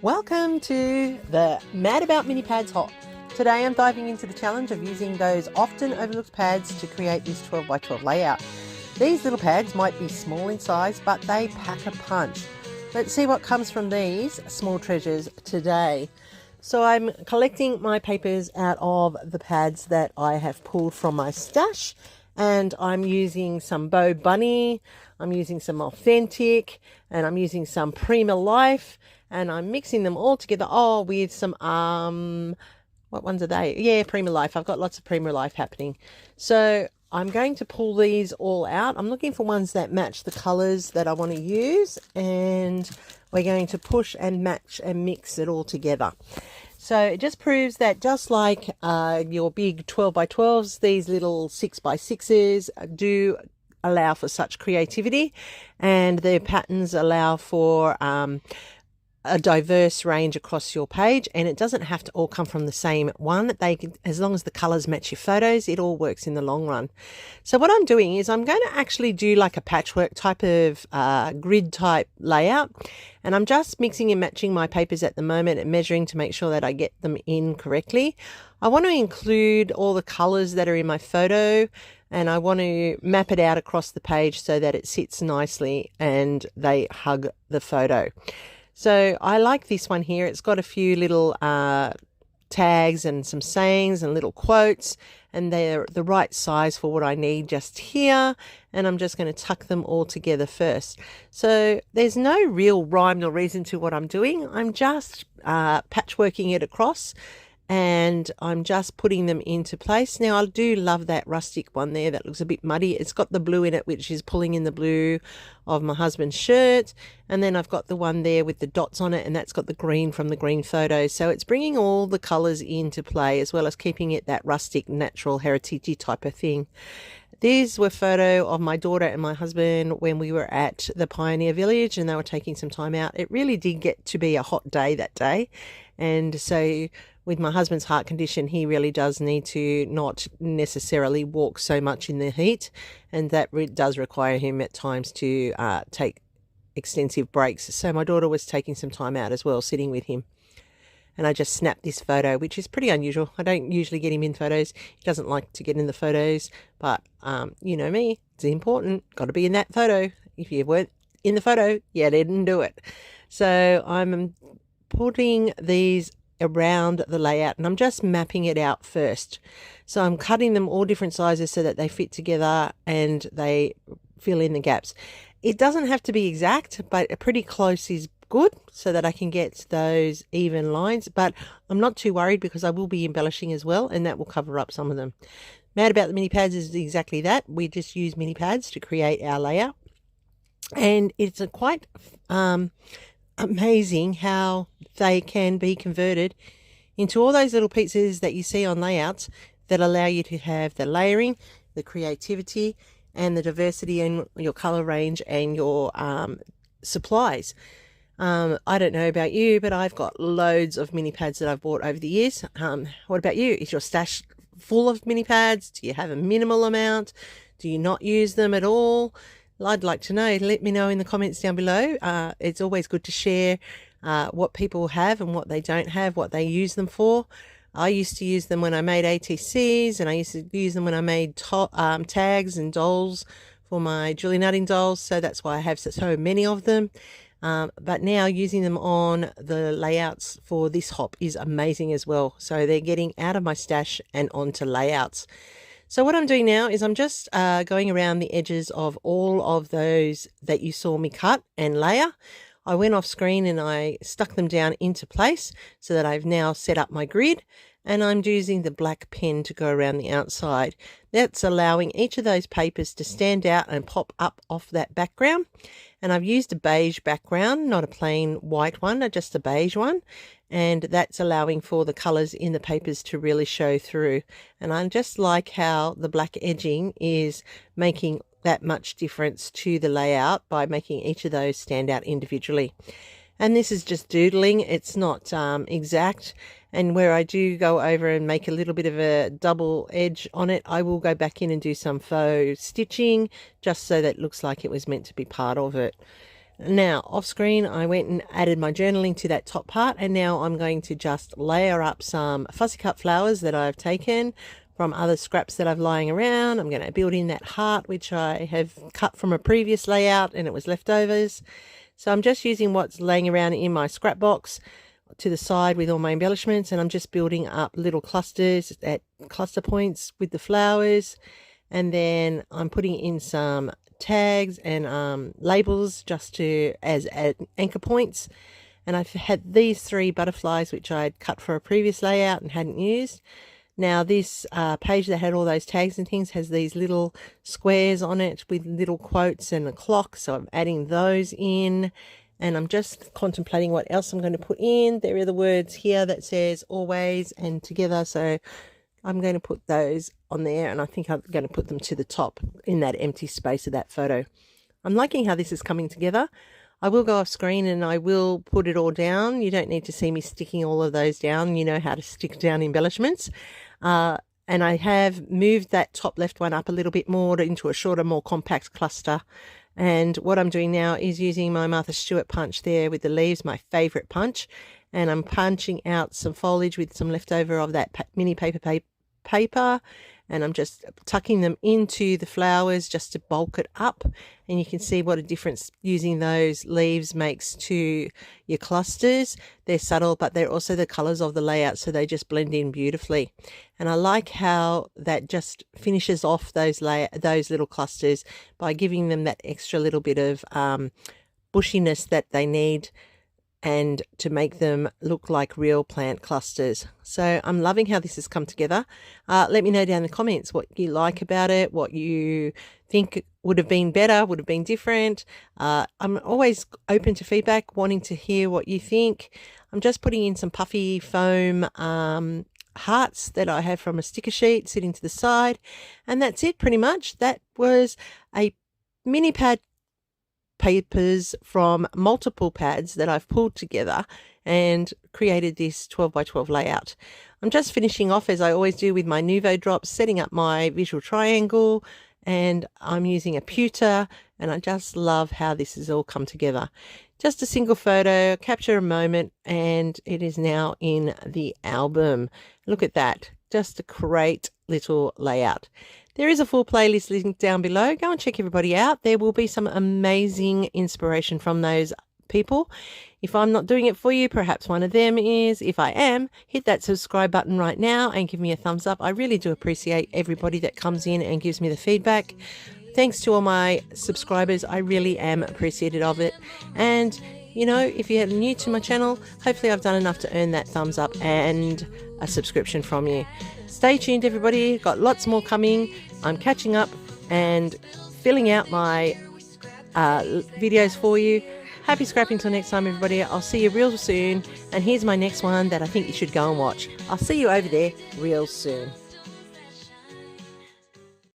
Welcome to the Mad About Mini Pads Hop. Today I'm diving into the challenge of using those often overlooked pads to create this 12 by 12 layout. These little pads might be small in size, but they pack a punch. Let's see what comes from these small treasures today. So I'm collecting my papers out of the pads that I have pulled from my stash, and I'm using some Bo Bunny, I'm using some Authentic, and I'm using some Prima Life, and I'm mixing them all together with some what ones are they? Yeah, Prima Life. I've got lots of Prima Life happening. So I'm going to pull these all out. I'm looking for ones that match the colors that I want to use, and we're going to push and match and mix it all together. So it just proves that just like your big 12 by 12s, these little 6 by 6s do allow for such creativity, and their patterns allow for a diverse range across your page, and it doesn't have to all come from the same one. As long as the colors match your photos, it all works in the long run. So what I'm doing is I'm going to actually do like a patchwork type of grid type layout, and I'm just mixing and matching my papers at the moment and measuring to make sure that I get them in correctly. I want to include all the colors that are in my photo, and I want to map it out across the page so that it sits nicely and they hug the photo. So I like this one here. It's got a few little tags and some sayings and little quotes, and they're the right size for what I need just here. And I'm just going to tuck them all together first. So there's no real rhyme or reason to what I'm doing. I'm just patchworking it across, and I'm just putting them into place. Now, I do love that rustic one there that looks a bit muddy. It's got the blue in it, which is pulling in the blue of my husband's shirt. And then I've got the one there with the dots on it, and that's got the green from the green photos. So it's bringing all the colors into play, as well as keeping it that rustic, natural, heritage type of thing. These were photo of my daughter and my husband when we were at the Pioneer Village, and they were taking some time out. It really did get to be a hot day that day. And so with my husband's heart condition, he really does need to not necessarily walk so much in the heat, and that does require him at times to take extensive breaks. So my daughter was taking some time out as well, sitting with him. And I just snapped this photo, which is pretty unusual. I don't usually get him in photos. He doesn't like to get in the photos, but you know me, it's important. Got to be in that photo. If you weren't in the photo, you didn't do it. So I'm putting these around the layout, and I'm just mapping it out first. So I'm cutting them all different sizes so that they fit together and they fill in the gaps. It doesn't have to be exact, but pretty close is good so that I can get those even lines. But I'm not too worried because I will be embellishing as well, and that will cover up some of them. Mad About the Mini Pads is exactly that. We just use mini pads to create our layout, and it's a quite amazing how they can be converted into all those little pieces that you see on layouts that allow you to have the layering, the creativity, and the diversity in your color range and your supplies. I don't know about you, but I've got loads of mini pads that I've bought over the years. What about you? Is your stash full of mini pads? Do you have a minimal amount? Do you not use them at all? I'd like to know. Let me know in the comments down below. It's always good to share what people have and what they don't have, what they use them for. I used to use them when I made ATCs, and I used to use them when I made tags and dolls for my Julie Nutting dolls. So that's why I have so many of them. But now using them on the layouts for this hop is amazing as well. So they're getting out of my stash and onto layouts. So what I'm doing now is I'm just going around the edges of all of those that you saw me cut and layer. I went off screen and I stuck them down into place so that I've now set up my grid, and I'm using the black pen to go around the outside. That's allowing each of those papers to stand out and pop up off that background. And I've used a beige background, not a plain white one, just a beige one. And that's allowing for the colors in the papers to really show through. And I just like how the black edging is making that much difference to the layout by making each of those stand out individually. And this is just doodling. It's not exact. And where I do go over and make a little bit of a double edge on it, I will go back in and do some faux stitching just so that it looks like it was meant to be part of it. Now off screen I went and added my journaling to that top part, and now I'm going to just layer up some fussy cut flowers that I've taken from other scraps that I've lying around. I'm going to build in that heart which I have cut from a previous layout and it was leftovers. So I'm just using what's laying around in my scrap box to the side with all my embellishments, and I'm just building up little clusters at cluster points with the flowers, and then I'm putting in some tags and labels just to as anchor points. And I've had these 3 butterflies which I'd cut for a previous layout and hadn't used. Now this page that had all those tags and things has these little squares on it with little quotes and a clock, so I'm adding those in, and I'm just contemplating what else I'm going to put in. There are the words here that says always and together, so I'm going to put those on there, and I think I'm going to put them to the top in that empty space of that photo. I'm liking how this is coming together. I will go off screen and I will put it all down. You don't need to see me sticking all of those down. You know how to stick down embellishments. And I have moved that top left one up a little bit more into a shorter, more compact cluster. And what I'm doing now is using my Martha Stewart punch there with the leaves, my favourite punch. And I'm punching out some foliage with some leftover of that mini paper, and I'm just tucking them into the flowers just to bulk it up, and you can see what a difference using those leaves makes to your clusters. They're subtle, but they're also the colours of the layout, so they just blend in beautifully. And I like how that just finishes off those little clusters by giving them that extra little bit of bushiness that they need, and to make them look like real plant clusters. So I'm loving how this has come together. Let me know down in the comments what you like about it, what you think would have been better, would have been different. I'm always open to feedback, wanting to hear what you think. I'm just putting in some puffy foam hearts that I have from a sticker sheet sitting to the side, and that's it pretty much. That was a mini pad papers from multiple pads that I've pulled together and created this 12 by 12 layout. I'm just finishing off, as I always do, with my Nuvo drops, setting up my visual triangle, and I'm using a pewter, and I just love how this has all come together. Just a single photo, capture a moment, and it is now in the album. Look at that, just a great little layout. There is a full playlist link down below. Go and check everybody out. There will be some amazing inspiration from those people. If I'm not doing it for you, perhaps one of them is. If I am, hit that subscribe button right now and give me a thumbs up. I really do appreciate everybody that comes in and gives me the feedback. Thanks to all my subscribers. I really am appreciative of it. And you know, if you're new to my channel, hopefully I've done enough to earn that thumbs up and a subscription from you. Stay tuned, everybody. Got lots more coming. I'm catching up and filling out my videos for you. Happy scrapping till next time, everybody. I'll see you real soon. And here's my next one that I think you should go and watch. I'll see you over there real soon.